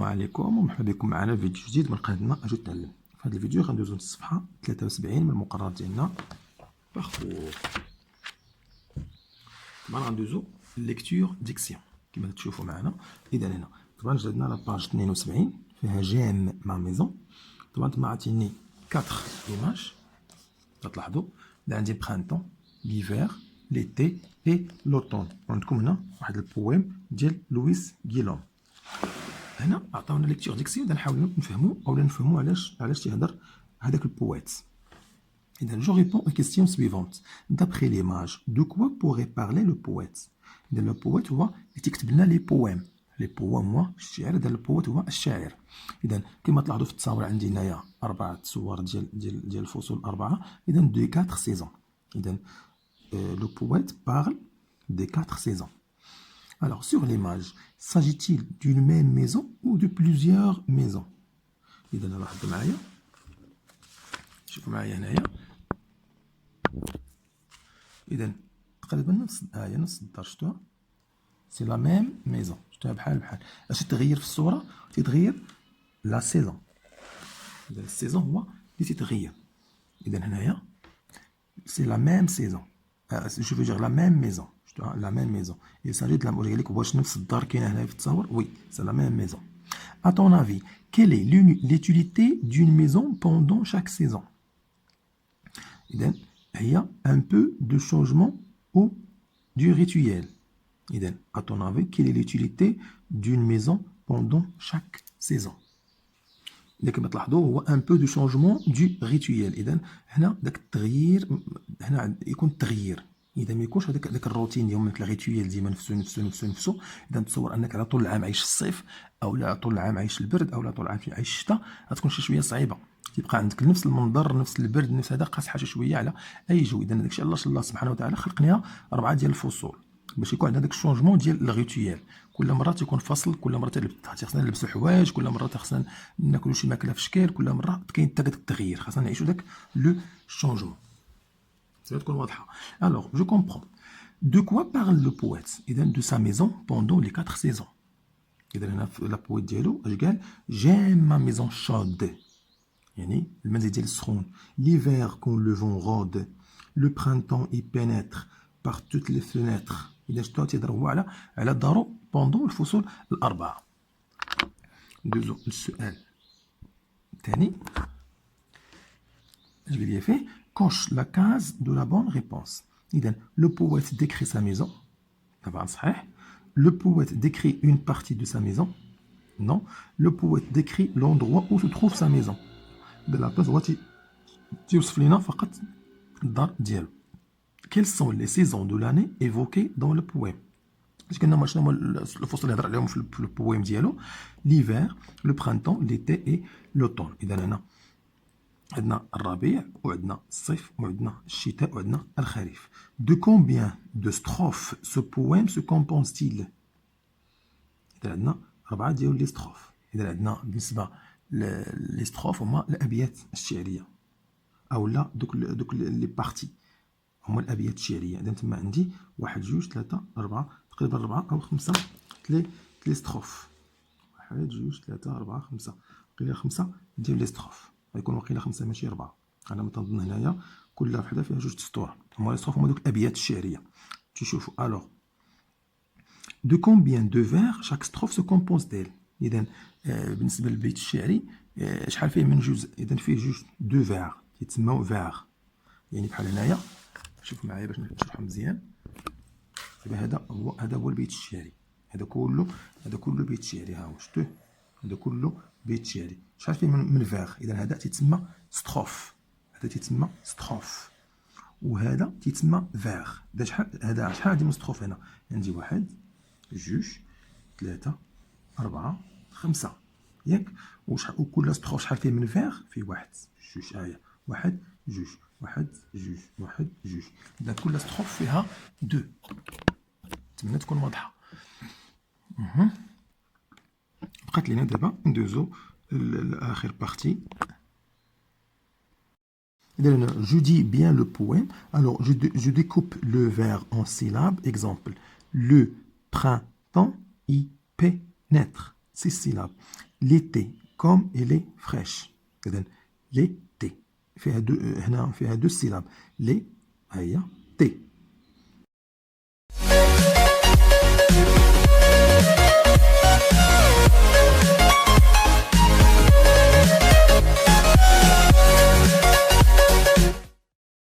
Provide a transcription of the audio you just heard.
عليكم ومرحبا بكم معنا في فيديو جديد من قناتنا اجو تعلم. في هذا الفيديو غندوزو للصفحه 73 من المقرر ديالنا باركور. طبعا غندوزو ليكتور ديكسيون كما تشوفوا معنا. اذا هنا طبعا جدنا لا باج 72 فيها جيم مع ميزون. طبعا تما عطيني 4 ايماج تلاحظوا عندي برانتون ليفير ليتي اي لوطون. عندكم هنا واحد البويم ديال لويس غيلوم. هنا عطاونا ليكتور ديكسيون نحاولوا نفهموا اولا نفهموا علاش تيهضر هذاك البويت. إذا جو ريبون aux questions suivantes. D'après l'image, de quoi pourrait parler le poète? إذا لو بويت هو اللي تيكتب لنا لي بويم. لي بويم هو الشعر. إذا البويت هو الشاعر. إذا كما تلاحظوا في التصاور عندي هنايا 4 صور ديال الفصول 4. إذا دو 4 saisons. إذا le poète parle des 4 saisons. Alors, sur l'image, s'agit-il d'une même maison ou de plusieurs maisons? إذا لاحظوا معايا، شوفوا معايا هنايا. إذا تقريبا نفس الآية نفس الدار شفتوها؟ سي لا ميم ميزون. شفتوها بحال اش تغير في الصورة؟ تيتغير لا سيزون. إذا السيزون هو اللي تيتغير. إذا هنايا سي لا ميم سيزون. جو فو دير لا ميم ميزون. La même maison. Il s'agit de la maison. Oui, c'est la même maison. À ton avis, quelle est l'utilité d'une maison pendant chaque saison? Il y a un peu de changement ou du rituel. À ton avis, quelle est l'utilité d'une maison pendant chaque saison? كما تلاحظوا هو ان بو دو شونجمون دو ريتويال. اذا هنا داك التغيير هنا يكون التغيير. اذا ما يكونش هذاك الروتين ديالهم مثل الريتويال ديما نفسو. اذا تصور انك على طول العام عايش الصيف او لا طول العام عايش البرد او لا طول العام عايش الشتاء، غتكون شي شويه صعيبه. تيبقى عندك نفس المنظر نفس البرد نفس هذا قاس حاجه شويه على اي جو. اذا داكشي علاش الله سبحانه وتعالى خلق لنا 4 ديال الفصول باش يكون عندنا داك الشونجمون ديال الريتويال. كل مره تيكون فصل، كل مره خاصنا نلبسوا حوايج، كل مره خاصنا ناكلوا شي ماكله في شكل، كل مره كاين حتى داك التغيير، خاصنا نعيشوا داك لو شونجمون. تكون واضحه. Alors, je comprends. De quoi parle le poète? إذا de sa maison pendant les 4 saisons. إذا هنا في البويت ديالو اش قال؟ J'aime ma maison chaude. يعني المنزل ديالي السخون. L'hiver quand le vent rôde. Le printemps y pénètre par toutes les fenêtres. إذا شفتوا تيهضر هو على دارو بوندون الفصول الأربعة. ندوزو للسؤال الثاني. اش قال لي فيه؟ Coche la case de la bonne réponse. إذا le poète décrit sa maison. طبعا صحيح. Le poète décrit une partie de sa maison. Non. Le poète décrit l'endroit où se trouve sa maison. De la place هو تيوصف لينا فقط الدار ديالو. Quelles sont les saisons de l'année évoquées dans le poème? اش قلنا شنو هما الفصول اللي هضر عليهم في البويم ديالو؟ l'hiver, le printemps, l'été et l'automne. اذا هنا عندنا الربيع وعندنا الصيف وعندنا الشتاء وعندنا الخريف. De combien de strophes ce poème se compose-t-il? إذا عندنا 4 ديال لي ستروف. إذا عندنا بالنسبة لي ستروف هما الأبيات الشعرية أو لا دوك لي بارتي هما الأبيات الشعرية. إذا تما عندي 1 2 3 4 تقريبا 4 أو 5 لي ستروف. 1 2 3 4 5 قيل 5 ديال لي ستروف. غيكون واقيلا 5 ماشي 4. انا ما تنظن هنايا كل وحده فيها 2 سطور. هما لي ستروف هما دوك الابيات الشعريه. تشوفوا الوغ دو كومبيان دو فير شاك ستروف سو كومبوز ديل. اذا بالنسبه للبيت الشعري شحال فيه من جزء؟ اذا فيه جوج دو فير يتسموا فير. يعني بحال هنايا شوفوا معايا باش نشرحهم مزيان. هذا هو البيت الشعري. هذا كله بيت شعري. ها هو شفتوه؟ هذا كله بيت شعري. شحال فيه من فيغ؟ اذا هذا تيتسمى ستروف. هذا تيتسمى ستروف وهذا تيتسمى فيغ. هذا شحال عندي من ستروف؟ هنا عندي 1 2 3 4 5 ياك. وكل ستروف شحال فيه من فيغ؟ فيه 1 2 هاهي 1 2 1 2 1 2. اذا كل ستروف فيها 2. نتمنى تكون واضحه. بقات لينا دابا ندوزو لاخر بارتي. Je dis bien le poème. Alors, je découpe le vers en syllabes. Exemple, le printemps y pénètre. 6 syllabes. L'été, comme elle est fraîche. L'été. فيها deux syllabes. Les, هيا, T.